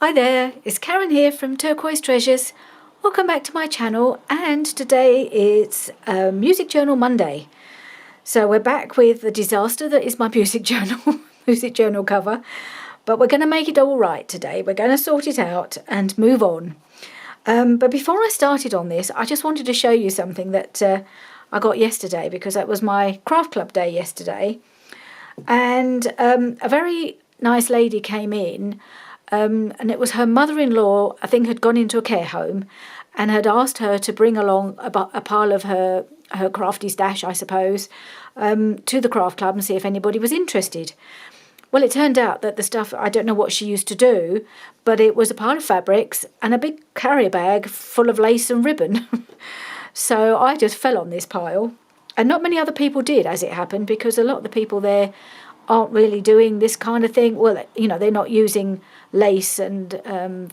Hi there, it's Karen here from Turquoise Treasures. Welcome back to my channel, and today it's Music Journal Monday. So we're back with the disaster that is my music journal, music journal cover. But we're going to make it all right today. We're going to sort it out and move on. But before I started on this, I just wanted to show you something that I got yesterday, because that was my craft club day yesterday. And a very nice lady came in. And it was her mother-in-law, I think, had gone into a care home and had asked her to bring along a pile of her crafty stash, I suppose, to the craft club and see if anybody was interested. Well, it turned out that the stuff, I don't know what she used to do, but it was a pile of fabrics and a big carrier bag full of lace and ribbon. So I just fell on this pile. And not many other people did, as it happened, because a lot of the people there aren't really doing this kind of thing. Well, you know, they're not using lace and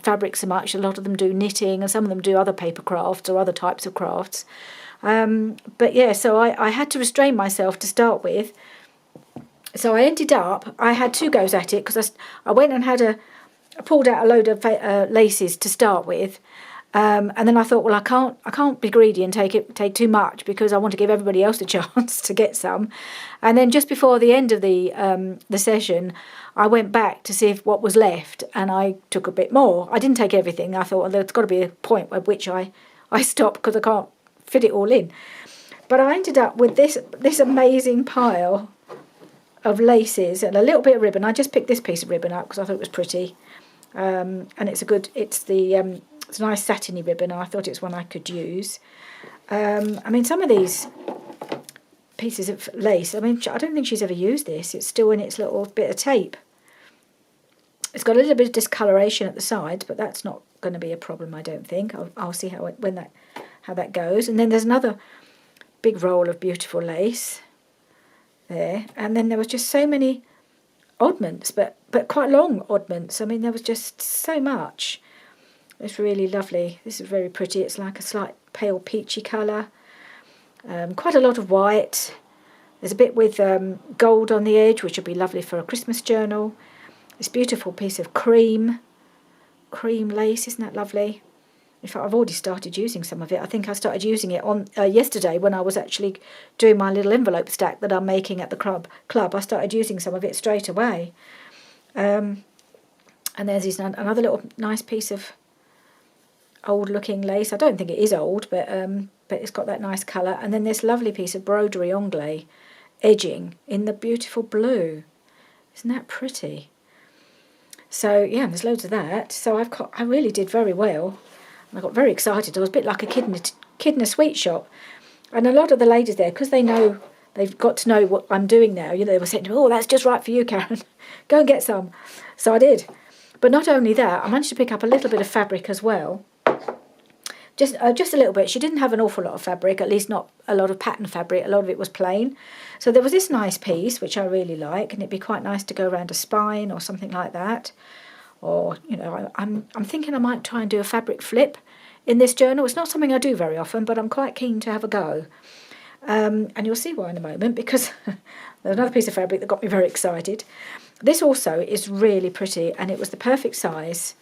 fabric so much. A lot of them do knitting, and some of them do other paper crafts or other types of crafts. But yeah, so I had to restrain myself to start with. So I ended up, I had two goes at it, because I went and I pulled out a load of laces to start with. And then I thought, well, I can't be greedy and take too much, because I want to give everybody else a chance to get some. And then just before the end of the session, I went back to see what was left, and I took a bit more. I didn't take everything. I thought, well, there's got to be a point at which I stop, because I can't fit it all in. But I ended up with this amazing pile of laces and a little bit of ribbon. I just picked this piece of ribbon up because I thought it was pretty, and it's a nice satiny ribbon, and I thought it's one I could use. I mean, some of these pieces of lace, I mean, I don't think she's ever used this. It's still in its little bit of tape. It's got a little bit of discoloration at the sides, but that's not going to be a problem, I don't think. I'll see how that goes. And then there's another big roll of beautiful lace there. And then there was just so many oddments, but quite long oddments. I mean, there was just so much. It's really lovely. This is very pretty. It's like a slight pale peachy colour. Quite a lot of white. There's a bit with gold on the edge, which would be lovely for a Christmas journal. This beautiful piece of cream lace. Isn't that lovely? In fact, I've already started using some of it. I think I started using it on yesterday when I was actually doing my little envelope stack that I'm making at the club. I started using some of it straight away. And there's another little nice piece of old-looking lace. I don't think it is old, but it's got that nice colour. And then this lovely piece of broderie anglais edging in the beautiful blue. Isn't that pretty? So yeah, there's loads of that. So I really did very well. And I got very excited. I was a bit like a kid in a sweet shop. And a lot of the ladies there, because they've got to know what I'm doing now, you know, they were saying to me, oh, that's just right for you, Karen. Go and get some. So I did. But not only that, I managed to pick up a little bit of fabric as well. Just a little bit. She didn't have an awful lot of fabric, at least not a lot of pattern fabric. A lot of it was plain. So there was this nice piece, which I really like, and it'd be quite nice to go around a spine or something like that. Or, you know, I'm thinking I might try and do a fabric flip in this journal. It's not something I do very often, but I'm quite keen to have a go. And you'll see why in a moment, because there's another piece of fabric that got me very excited. This also is really pretty, and it was the perfect size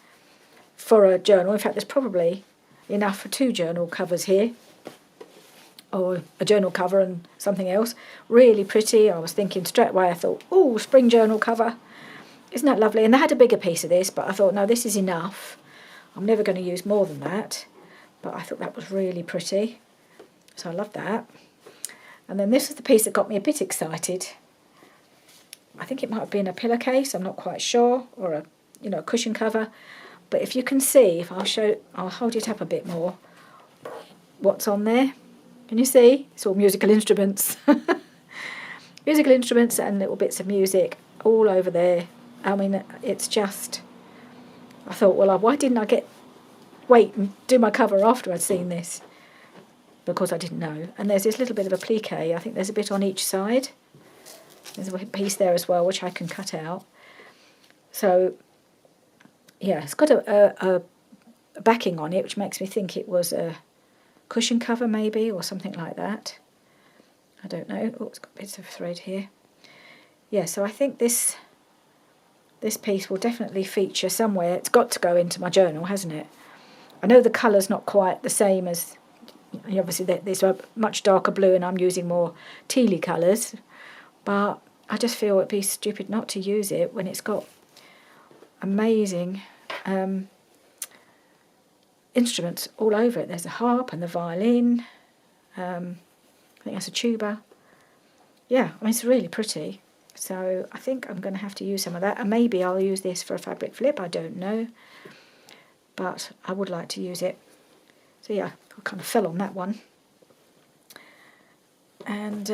for a journal. In fact, there's probably enough for two journal covers here, or a journal cover and something else. Really pretty. I was thinking straight away, I thought, oh, spring journal cover. Isn't that lovely? And they had a bigger piece of this, but I thought, no, this is enough. I'm never going to use more than that. But I thought that was really pretty. So I love that. And then this is the piece that got me a bit excited. I think it might have been a pillowcase, I'm not quite sure, or a cushion cover. But if you can see, I'll hold it up a bit more, what's on there. Can you see? It's all musical instruments. Musical instruments and little bits of music all over there. I mean, it's just, I thought, well, why didn't I wait and do my cover after I'd seen this? Because I didn't know. And there's this little bit of a plique. I think there's a bit on each side. There's a piece there as well, which I can cut out. So, yeah, it's got a backing on it, which makes me think it was a cushion cover maybe, or something like that. I don't know. Oh, it's got bits of thread here. Yeah, so I think this this piece will definitely feature somewhere. It's got to go into my journal, hasn't it? I know the colour's not quite the same as, obviously there's a much darker blue and I'm using more tealy colours, but I just feel it'd be stupid not to use it when it's got amazing instruments all over it. There's a harp and the violin. I think that's a tuba. Yeah, I mean, it's really pretty. So I think I'm going to have to use some of that. And maybe I'll use this for a fabric flip. I don't know. But I would like to use it. So yeah, I kind of fell on that one. And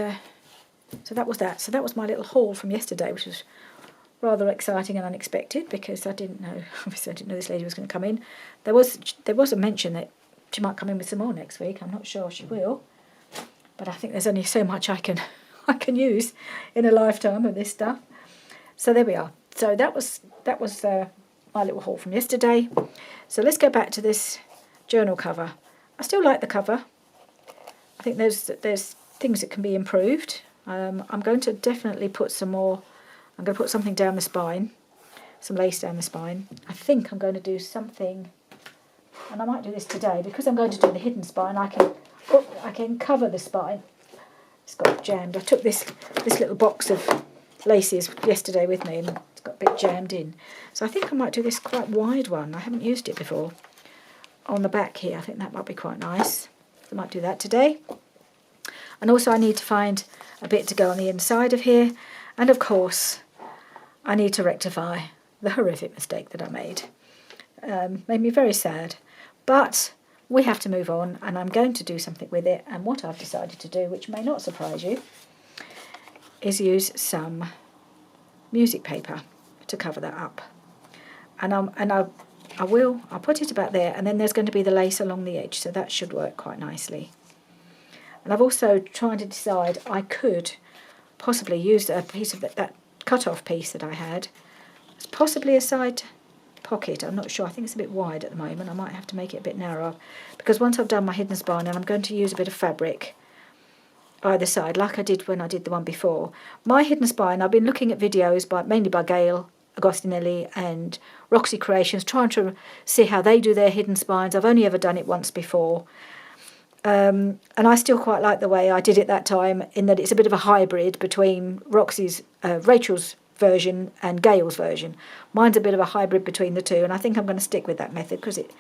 so that was that. So that was my little haul from yesterday, which was rather exciting and unexpected because I didn't know, obviously I didn't know this lady was going to come in. There was a mention that she might come in with some more next week. I'm not sure she will. But I think there's only so much I can use in a lifetime of this stuff. So there we are. So that was my little haul from yesterday. So let's go back to this journal cover. I still like the cover. I think there's things that can be improved. I'm going to definitely put some more. I'm going to put something down the spine, some lace down the spine. I think I'm going to do something, and I might do this today because I'm going to do the hidden spine. I can cover the spine. It's got jammed. I took this little box of laces yesterday with me and it's got a bit jammed in. So I think I might do this quite wide one. I haven't used it before. On the back here, I think that might be quite nice. I might do that today. And also I need to find a bit to go on the inside of here. And of course, I need to rectify the horrific mistake that I made. Made me very sad. But we have to move on, and I'm going to do something with it. And what I've decided to do, which may not surprise you, is use some music paper to cover that up. And I'll put it about there, and then there's going to be the lace along the edge, so that should work quite nicely. And I've also tried to decide I could possibly use a piece of that cut-off piece that I had. It's possibly a side pocket. I'm not sure. I think it's a bit wide at the moment. I might have to make it a bit narrower because once I've done my hidden spine, and I'm going to use a bit of fabric either side, like I did when I did the one before. My hidden spine, I've been looking at videos mainly by Gail Agostinelli and Roxy Creations, trying to see how they do their hidden spines. I've only ever done it once before. And I still quite like the way I did it that time, in that it's a bit of a hybrid between Rachel's version and Gail's version. Mine's a bit of a hybrid between the two, and I think I'm going to stick with that method because it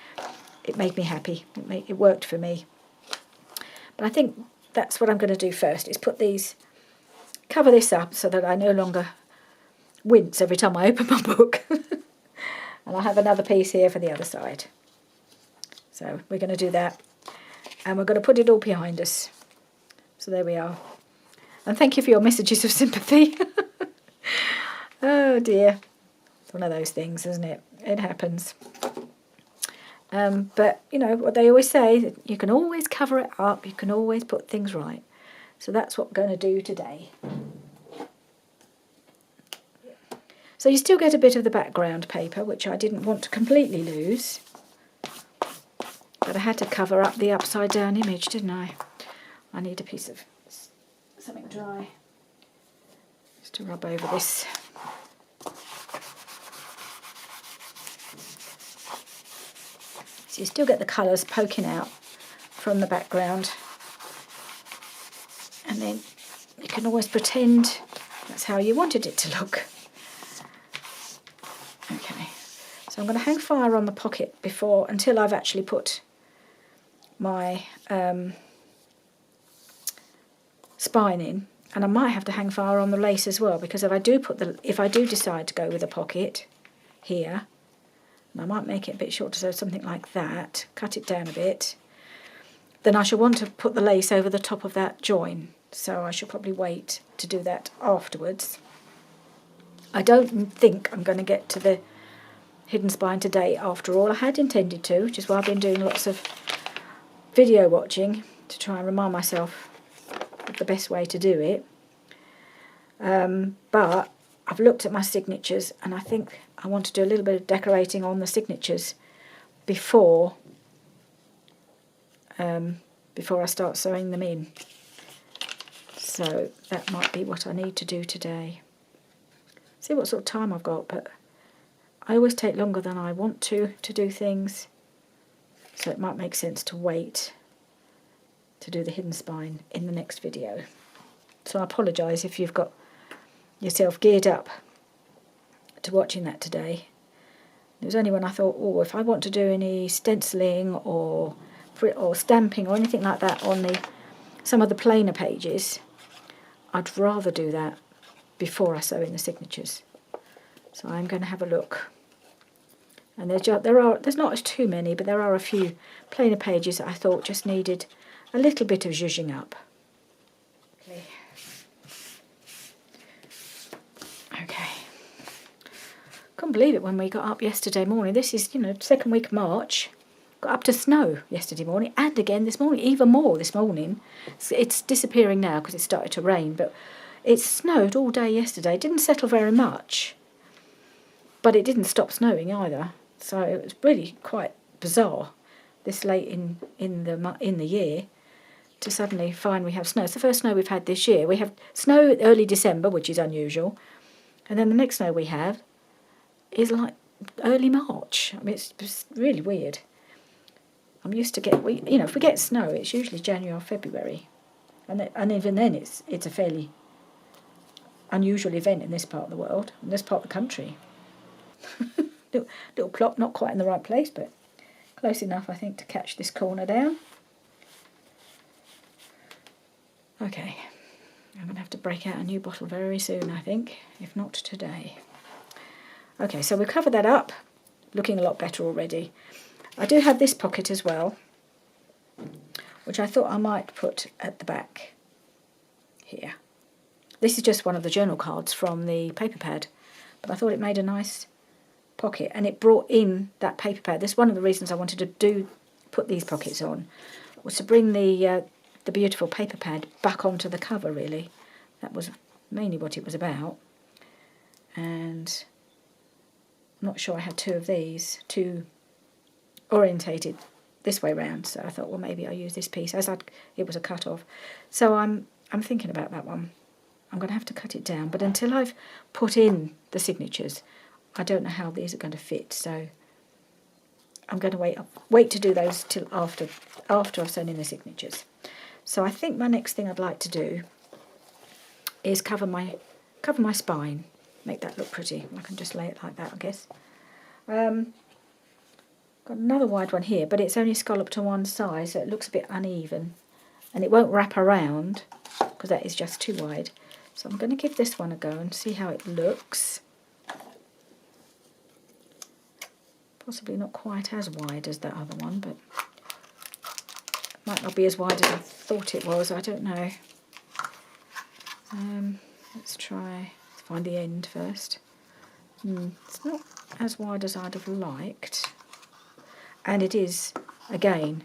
made me happy. It worked for me. But I think that's what I'm going to do first, is cover this up so that I no longer wince every time I open my book. And I'll have another piece here for the other side. So we're going to do that. And we're going to put it all behind us. So there we are. And thank you for your messages of sympathy. Oh dear. It's one of those things, isn't it? It happens. But, you know, what they always say, that you can always cover it up. You can always put things right. So that's what we're going to do today. So you still get a bit of the background paper, which I didn't want to completely lose. But I had to cover up the upside down image, didn't I? I need a piece of something dry just to rub over this. So you still get the colours poking out from the background. And then you can always pretend that's how you wanted it to look. Okay, so I'm going to hang fire on the pocket until I've actually put my spine in, and I might have to hang fire on the lace as well, because if I do decide to go with a pocket here, and I might make it a bit shorter, so something like that, cut it down a bit, then I shall want to put the lace over the top of that join, so I shall probably wait to do that afterwards. I don't think I'm going to get to the hidden spine today after all. I had intended to, which is why I've been doing lots of video watching to try and remind myself of the best way to do it. But I've looked at my signatures and I think I want to do a little bit of decorating on the signatures before I start sewing them in. So that might be what I need to do today. See what sort of time I've got, but I always take longer than I want to do things, so it might make sense to wait to do the hidden spine in the next video. So I apologise if you've got yourself geared up to watching that today. It was only when I thought, oh, if I want to do any stenciling or stamping or anything like that on some of the plainer pages, I'd rather do that before I sew in the signatures. So I'm going to have a look. And there's not too many, but there are a few plainer pages that I thought just needed a little bit of zhuzhing up. Okay. Couldn't believe it when we got up yesterday morning. This is, second week of March. Got up to snow yesterday morning, and again this morning, even more this morning. It's disappearing now because it started to rain, but it snowed all day yesterday. It didn't settle very much, but it didn't stop snowing either. So it was really quite bizarre this late in the year to suddenly find we have snow. It's the first snow we've had this year. We have snow early December, which is unusual, and then the next snow we have is like early March. I mean, it's really weird. I'm used to if we get snow, it's usually January or February, and even then it's a fairly unusual event in this part of the world, in this part of the country. little plot, not quite in the right place, but close enough, I think, to catch this corner down. Okay, I'm going to have to break out a new bottle very soon, I think, if not today. Okay, so we've covered that up, looking a lot better already. I do have this pocket as well, which I thought I might put at the back here. This is just one of the journal cards from the paper pad, but I thought it made a nice pocket, and it brought in that paper pad. This is one of the reasons I wanted to put these pockets on, was to bring the beautiful paper pad back onto the cover, really. That was mainly what it was about. And I'm not sure I had two of these, two orientated this way round, so I thought, well, maybe I'll use this piece, it was a cut off. So I'm thinking about that one. I'm going to have to cut it down, but until I've put in the signatures, I don't know how these are going to fit, so I'm going to wait to do those till after I've sewn in the signatures. So I think my next thing I'd like to do is cover my spine, make that look pretty. I can just lay it like that, I guess. Got another wide one here, but it's only scalloped to one side, so it looks a bit uneven, and it won't wrap around because that is just too wide. So I'm going to give this one a go and see how it looks. Possibly not quite as wide as that other one, but it might not be as wide as I thought it was. I don't know. Let's find the end first. It's not as wide as I'd have liked. And it is, again,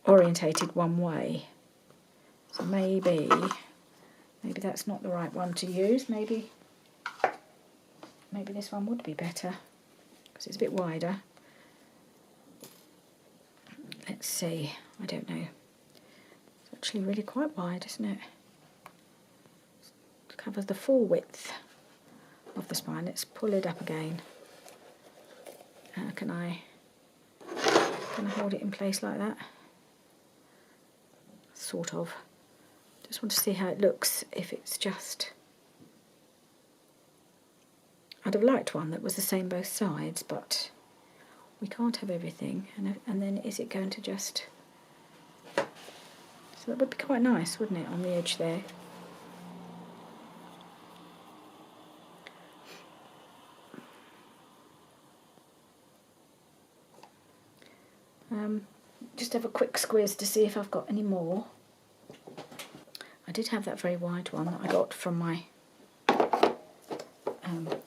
orientated one way. So maybe that's not the right one to use. Maybe this one would be better because it's a bit wider. Let's see. I don't know. It's actually really quite wide, isn't it? It covers the full width of the spine. Let's pull it up again. Can I hold it in place like that? Sort of. Just want to see how it looks if it's just... I'd have liked one that was the same both sides, but we can't have everything. And then is it going to just... So that would be quite nice, wouldn't it, on the edge there? Just have a quick squiz to see if I've got any more. I did have that very wide one that I got from my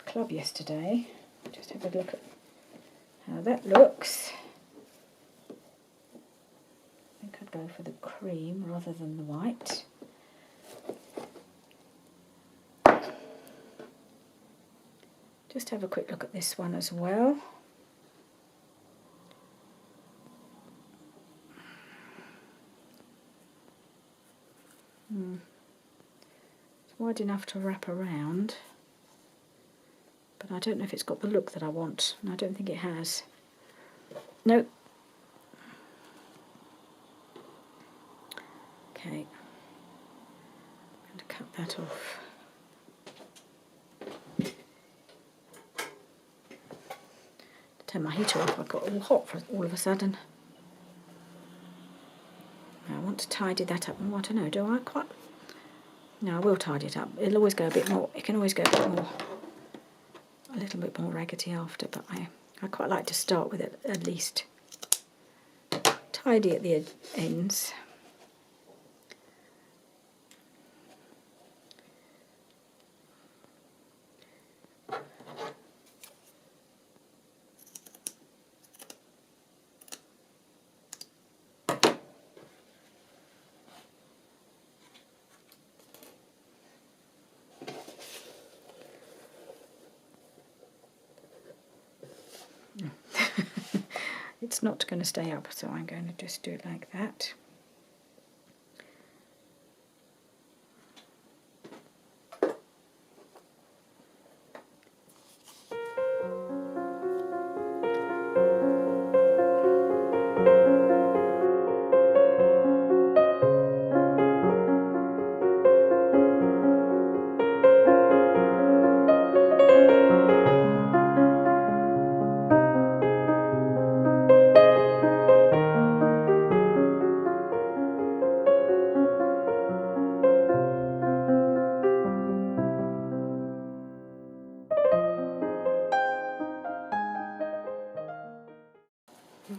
club yesterday. Just have a look at how that looks. I think I'd go for the cream rather than the white. Just have a quick look at this one as well. It's wide enough to wrap around, but I don't know if it's got the look that I want, and I don't think it has. Nope. Okay, I'm going to cut that off. Turn my heater off, I got all hot for all of a sudden. Now I want to tidy that up. Oh, I don't know, do I quite? No, I will tidy it up. It'll always go a bit more, it can always go a bit more, a little bit more raggedy after, but I quite like to start with it at least. Tidy at the ends. It's not going to stay up, so I'm going to just do it like that.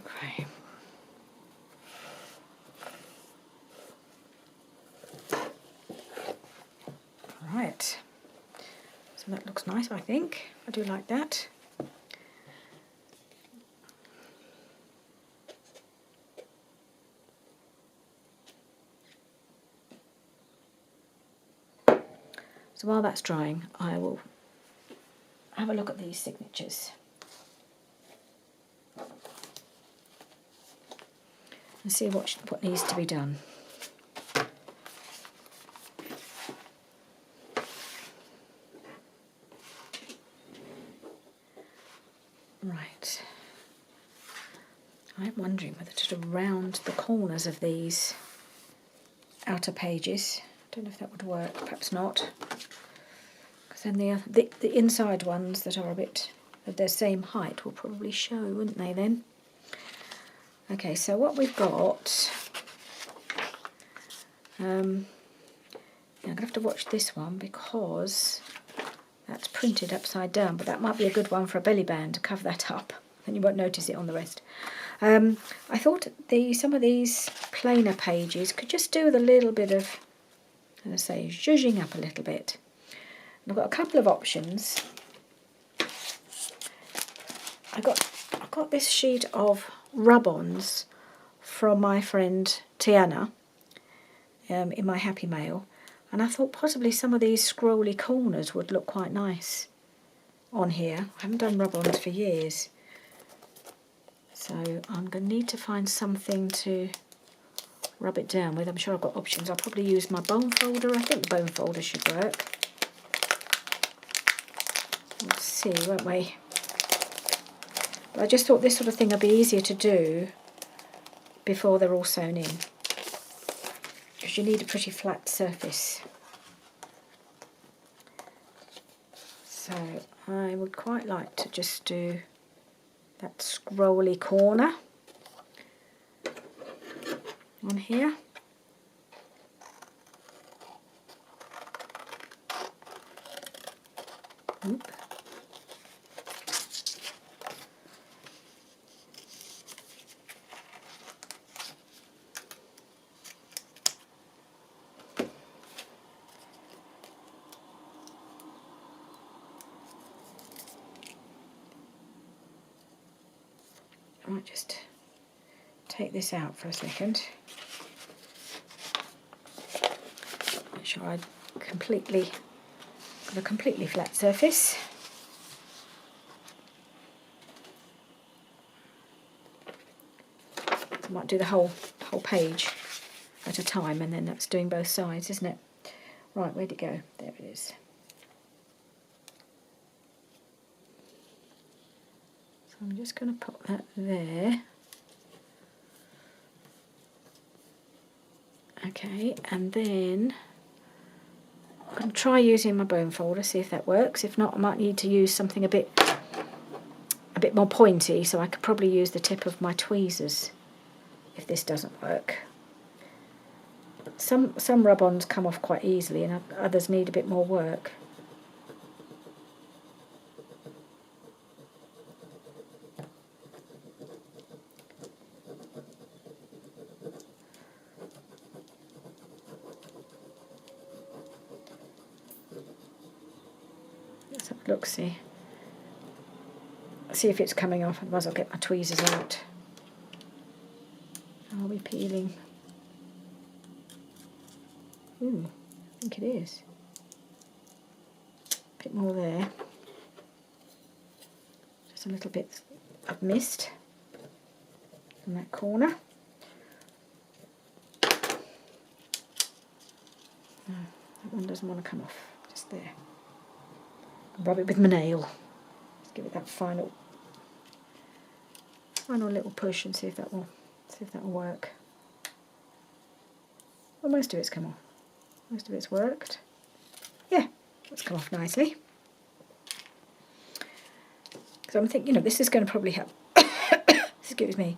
Okay. Right. So that looks nice, I think. I do like that. So while that's drying, I will have a look at these signatures and see what needs to be done. Right. I'm wondering whether to round the corners of these outer pages. I don't know if that would work, perhaps not. Because then the inside ones that are a bit of their same height will probably show, wouldn't they then? Okay, so what we've got, I'm going to have to watch this one because that's printed upside down, but that might be a good one for a belly band to cover that up, and you won't notice it on the rest. I thought some of these plainer pages could just do with a little bit of, as I say, zhuzhing up a little bit. And I've got a couple of options. I got this sheet of rub-ons from my friend Tiana in my Happy Mail, and I thought possibly some of these scrolly corners would look quite nice on here. I haven't done rub-ons for years, so I'm going to need to find something to rub it down with. I'm sure I've got options. I'll probably use my bone folder. I think the bone folder should work. We'll see, won't we? But I just thought this sort of thing would be easier to do before they're all sewn in, because you need a pretty flat surface. So I would quite like to just do that scrolly corner on here. Oop. I might just take this out for a second. Make sure I got a completely flat surface. I might do the whole page at a time, and then that's doing both sides, isn't it? Right, where'd it go? There it is. I'm just going to pop that there. Okay, and then I'm going to try using my bone folder, see if that works. If not, I might need to use something a bit more pointy, so I could probably use the tip of my tweezers if this doesn't work. Some rub-ons come off quite easily and others need a bit more work. Let's have a look, see if it's coming off, otherwise I'll get my tweezers out. Are we peeling? Ooh, I think it is. A bit more there. Just a little bit of mist in that corner. That one doesn't want to come off, just there. Rub it with my nail. Just give it that final little push and see if that will work. Well, most of it's come off. Most of it's worked. Yeah, it's come off nicely. So I'm thinking, this is going to probably have, excuse me,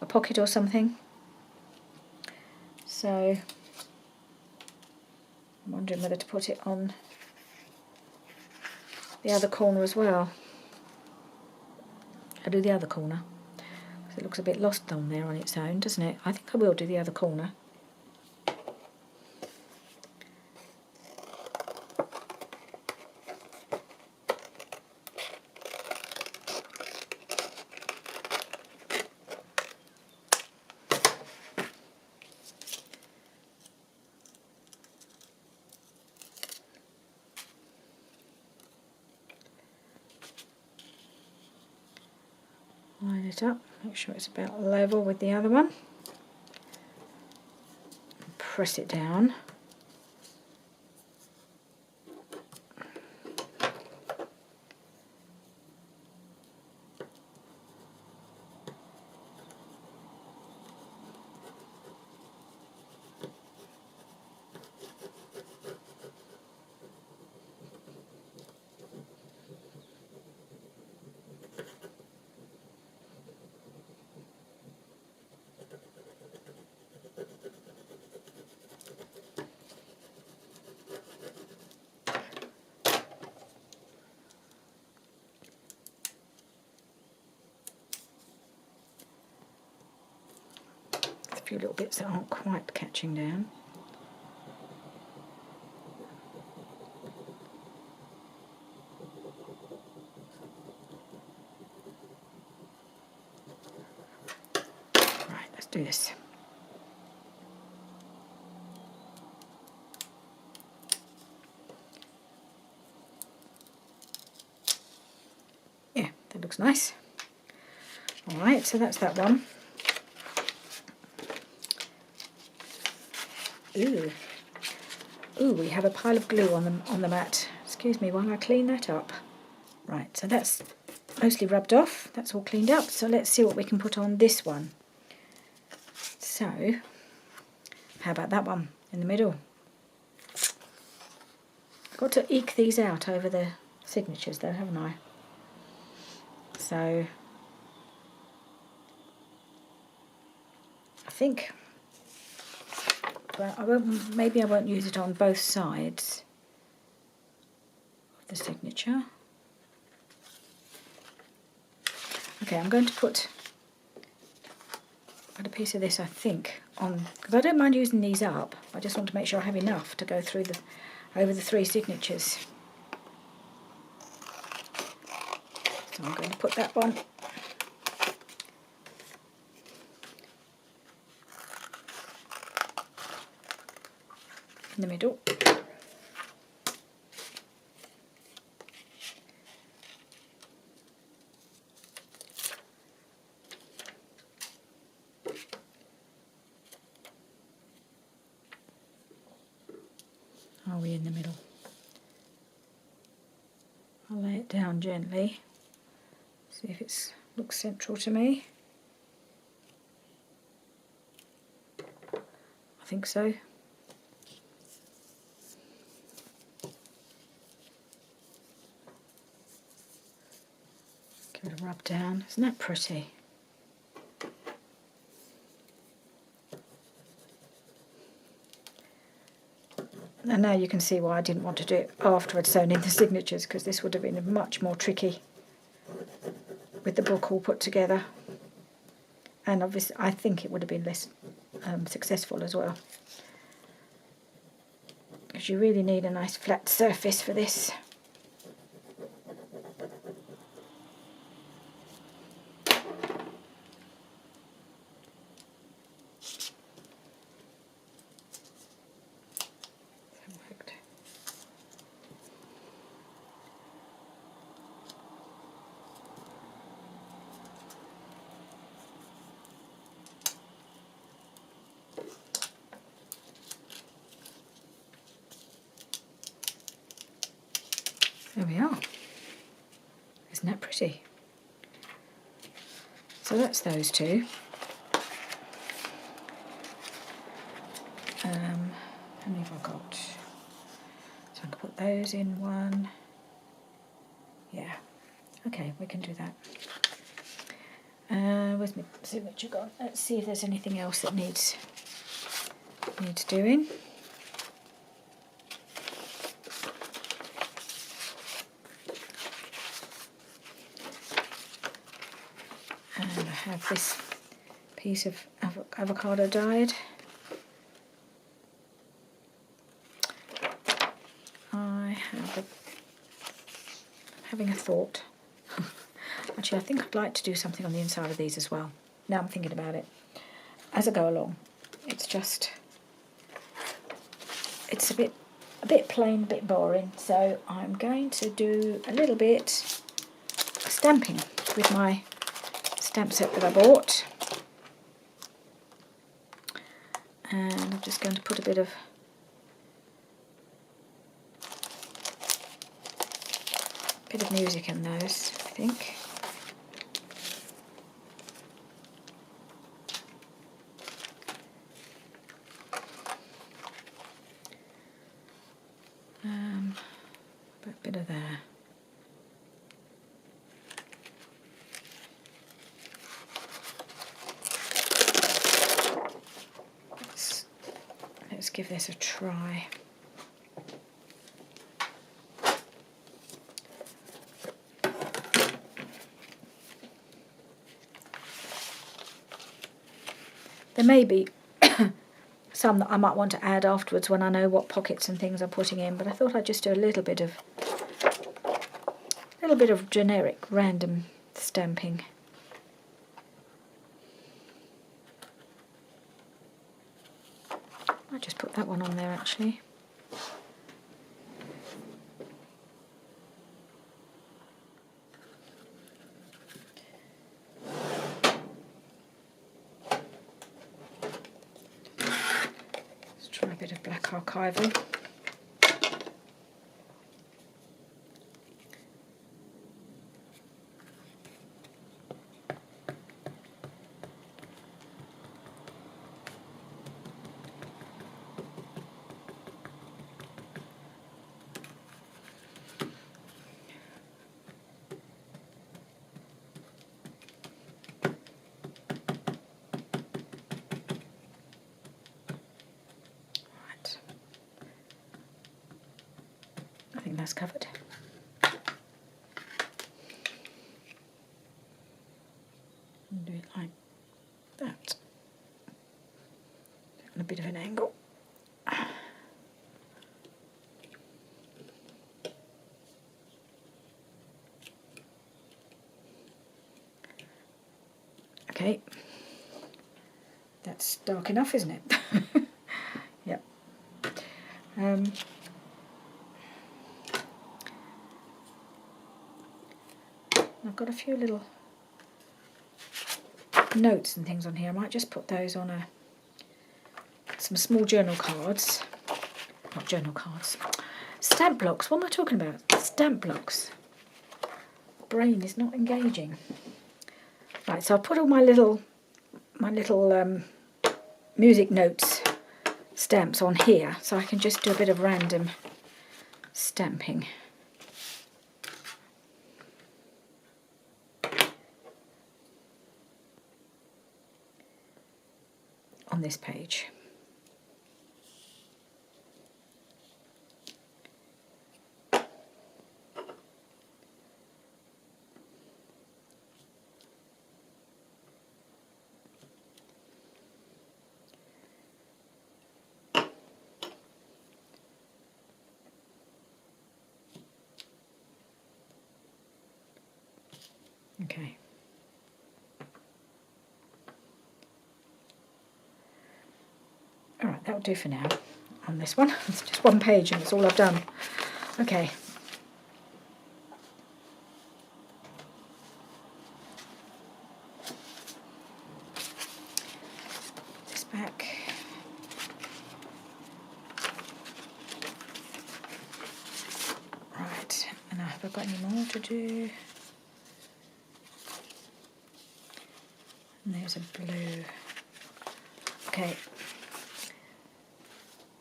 a pocket or something. So I'm wondering whether to put it on the other corner as well. I'll do the other corner. It looks a bit lost down there on its own, doesn't it? I think I will do the other corner. Line it up, make sure it's about level with the other one. Press it down. A few little bits that aren't quite catching down. Right, let's do this. Yeah, that looks nice. Alright, so that's that one. Ooh, we have a pile of glue on the mat. Excuse me while I clean that up. Right, so that's mostly rubbed off. That's all cleaned up. So let's see what we can put on this one. So, how about that one in the middle? I've got to eke these out over the signatures though, haven't I? So, I think... But maybe I won't use it on both sides of the signature. Okay, I'm going to put a piece of this, I think, on, because I don't mind using these up. I just want to make sure I have enough to go through over the three signatures. So I'm going to put that one in the middle. Are we in the middle? I'll lay it down gently, see if it's looks central to me. I think so. Give it a rub down. Isn't that pretty? And now you can see why I didn't want to do it after I'd sewn in the signatures, because this would have been much more tricky with the book all put together. And obviously I think it would have been less successful as well, because you really need a nice flat surface for this. There we are. Isn't that pretty? So that's those two. How many have I got? So I can put those in one. Yeah. Okay, we can do that. Where's my signature gone? Let's see if there's anything else that needs doing. And I have this piece of avocado dyed. Having a thought. Actually, I think I'd like to do something on the inside of these as well. Now I'm thinking about it as I go along. It's just, it's a bit plain, a bit boring. So I'm going to do a little bit of stamping with my stamp set that I bought. And I'm just going to put a bit of music in those, I think. Put a bit of there. Let's give this a try. There may be some that I might want to add afterwards when I know what pockets and things I'm putting in, but I thought I'd just do a little bit of generic random stamping. I'll just put that one on there actually. Try a bit of black archival. I think that's covered. And do it like that. On a bit of an angle. Okay. That's dark enough, isn't it? Yep. I've got a few little notes and things on here. I might just put those on some small journal cards. Not journal cards. Stamp blocks. What am I talking about? Stamp blocks. Brain is not engaging. Right, so I've put all my little music notes stamps on here, so I can just do a bit of random stamping. On this page. Okay. Alright, that'll do for now on this one. It's just one page and it's all I've done. Okay. This back. Right, and have I got any more to do? And there's a blue. Okay.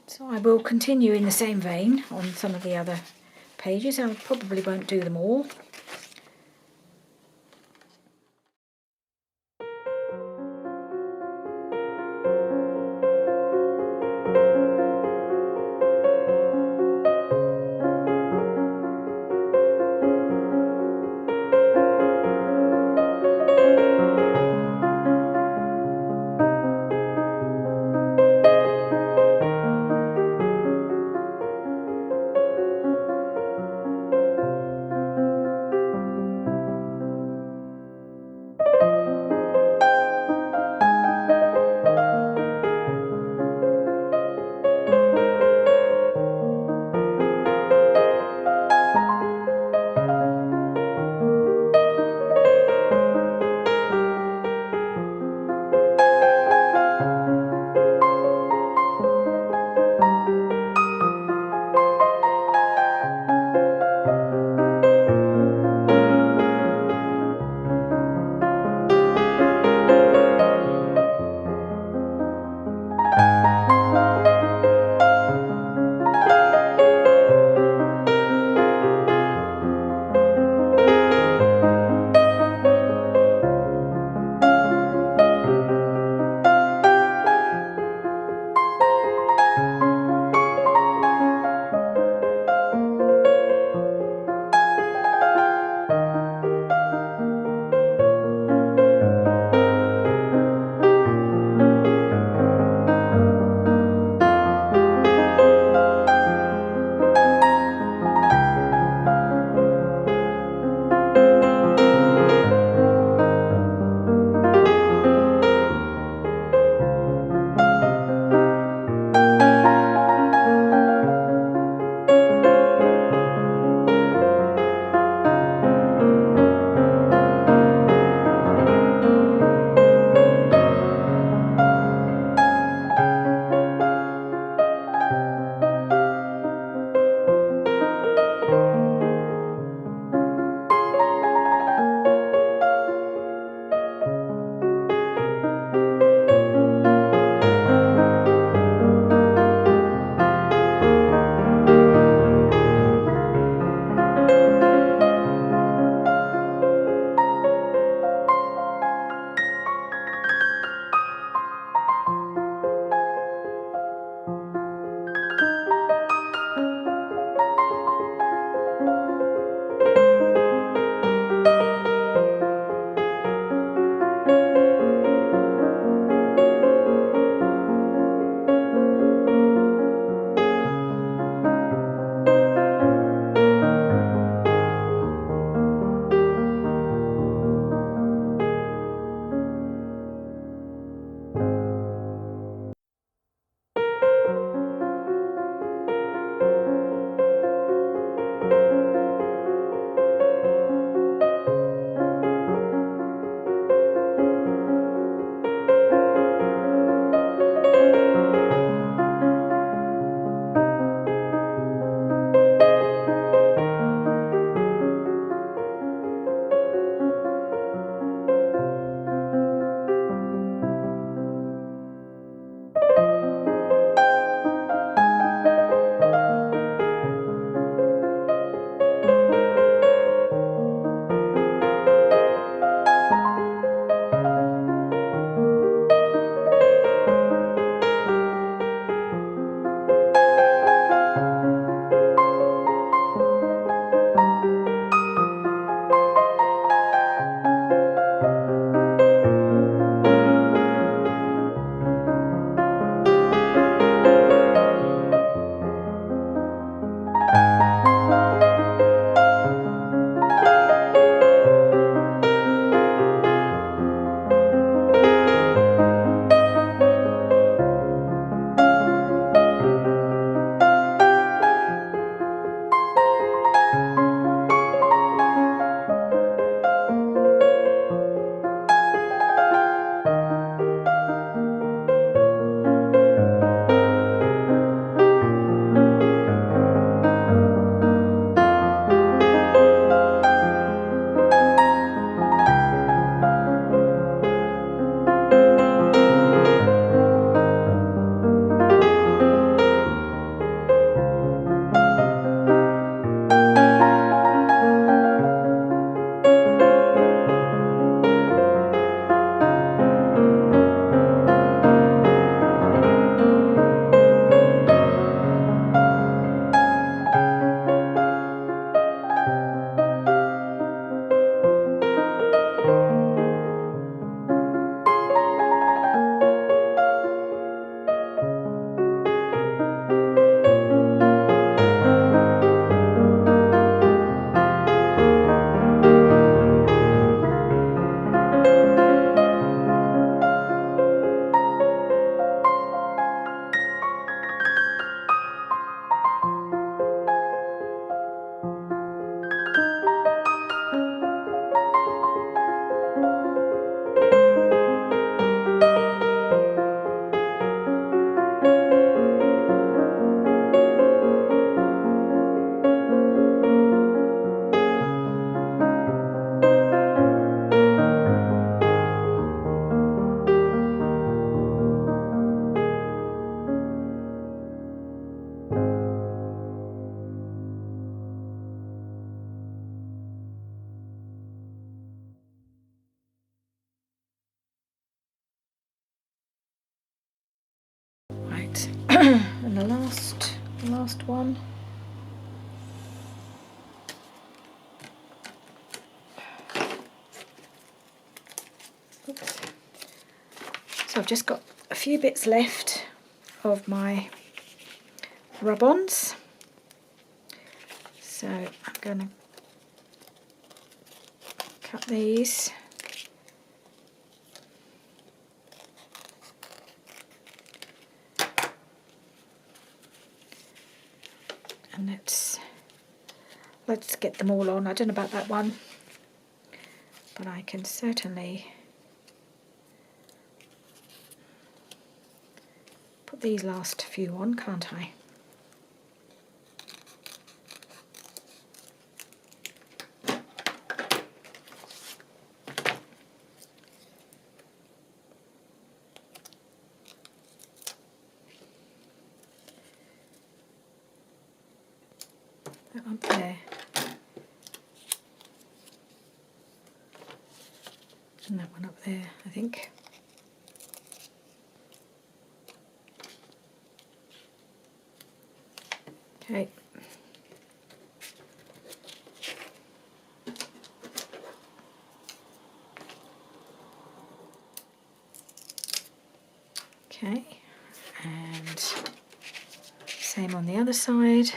So I will continue in the same vein on some of the other pages. I probably won't do them all. And the last one. Oops. So I've just got a few bits left of my rub-ons. So I'm going to cut these. And let's get them all on. I don't know about that one, but I can certainly put these last few on, can't I? That one there. And that one up there, I think. Okay. Okay, and same on the other side.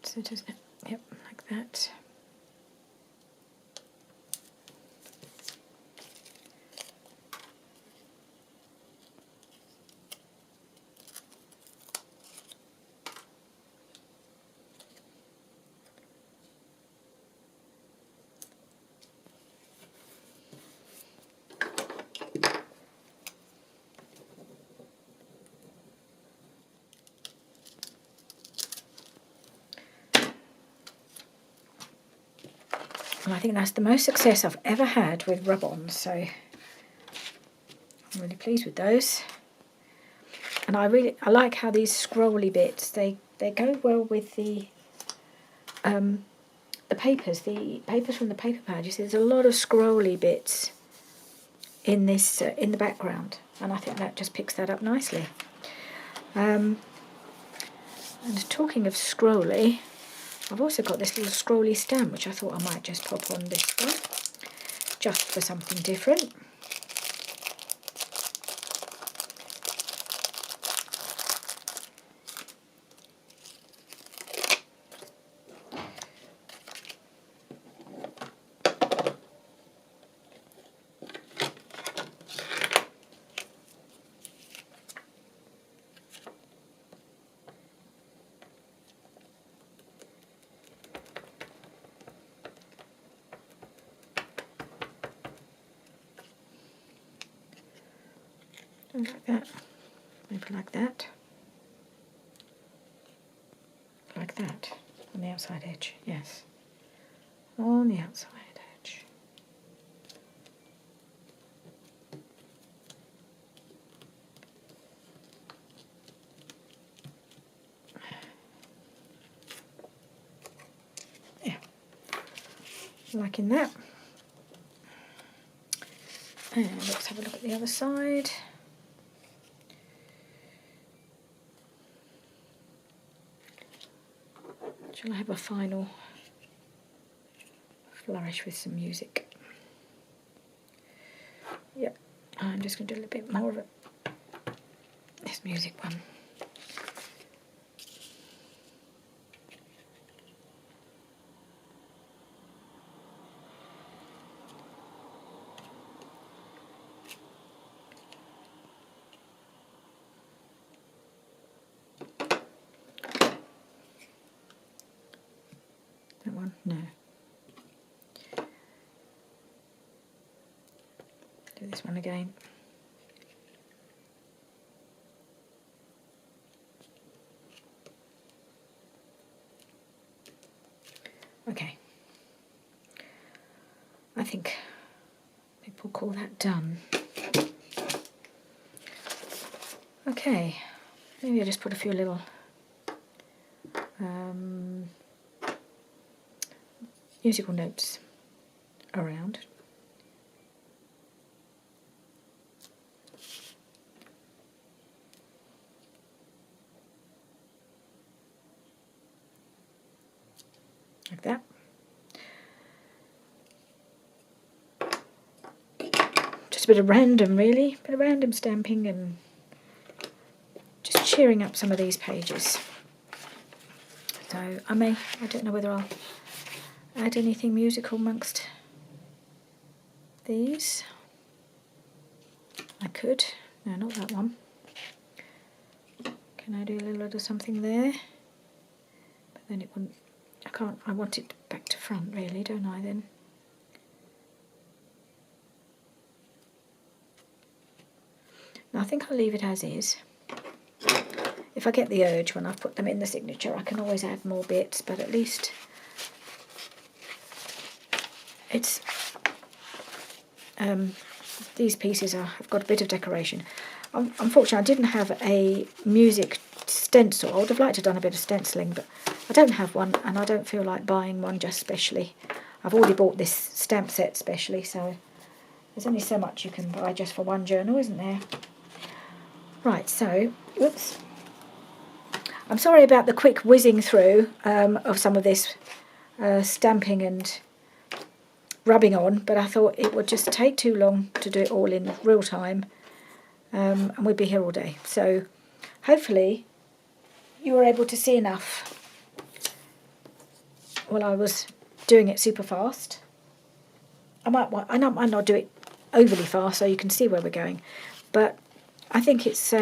So just, yep, like that. And I think that's the most success I've ever had with rub-ons, so I'm really pleased with those. And I like how these scrolly bits, they go well with the papers from the paper pad. You see, there's a lot of scrolly bits in this in the background, and I think that just picks that up nicely. And talking of scrolly, I've also got this little scrolly stamp, which I thought I might just pop on this one, just for something different. Like that, maybe like that, like that, on the outside edge, yes, on the outside edge. Yeah, liking that. And let's have a look at the other side. Shall I have a final flourish with some music? Yep, I'm just going to do a little bit more of it. This music one. That one? No. Do this one again. Okay. I think people call that done. Okay, maybe I'll just put a few little musical notes around. Like that. Just a bit of random, really, a bit of random stamping and just cheering up some of these pages. So I don't know whether I'll add anything musical amongst these. I could. No, not that one. Can I do a little bit of something there? But then it wouldn't. I can't. I want it back to front, really, don't I? Then. No, I think I'll leave it as is. If I get the urge when I've put them in the signature, I can always add more bits, but at least it's these pieces have got a bit of decoration. Unfortunately, I didn't have a music stencil. I would have liked to have done a bit of stenciling, but I don't have one, and I don't feel like buying one just specially. I've already bought this stamp set specially, so there's only so much you can buy just for one journal, isn't there? Right, so, whoops. I'm sorry about the quick whizzing through of some of this stamping and rubbing on, but I thought it would just take too long to do it all in real time, and we'd be here all day. So hopefully you were able to see enough while I was doing it super fast. I might not do it overly fast so you can see where we're going, but I think it's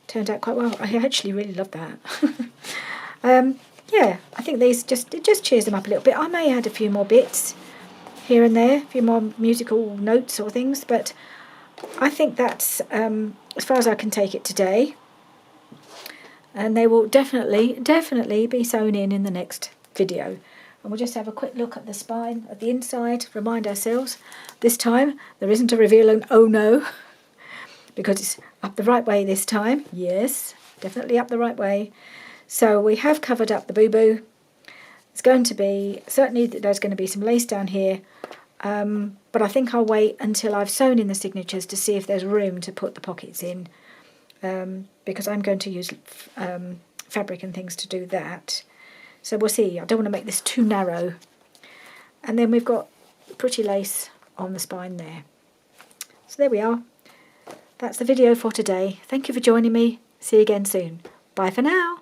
turned out quite well. I actually really love that. Yeah, I think it just cheers them up a little bit. I may add a few more bits here and there, a few more musical notes or things, but I think that's as far as I can take it today. And they will definitely be sewn in the next video. And we'll just have a quick look at the spine, at the inside, remind ourselves this time there isn't a reveal and oh no, because it's up the right way this time. Yes, definitely up the right way. So we have covered up the boo-boo. It's going to be, certainly there's going to be some lace down here, but I think I'll wait until I've sewn in the signatures to see if there's room to put the pockets in, because I'm going to use fabric and things to do that. So we'll see. I don't want to make this too narrow. And then we've got pretty lace on the spine there. So there we are. That's the video for today. Thank you for joining me. See you again soon. Bye for now.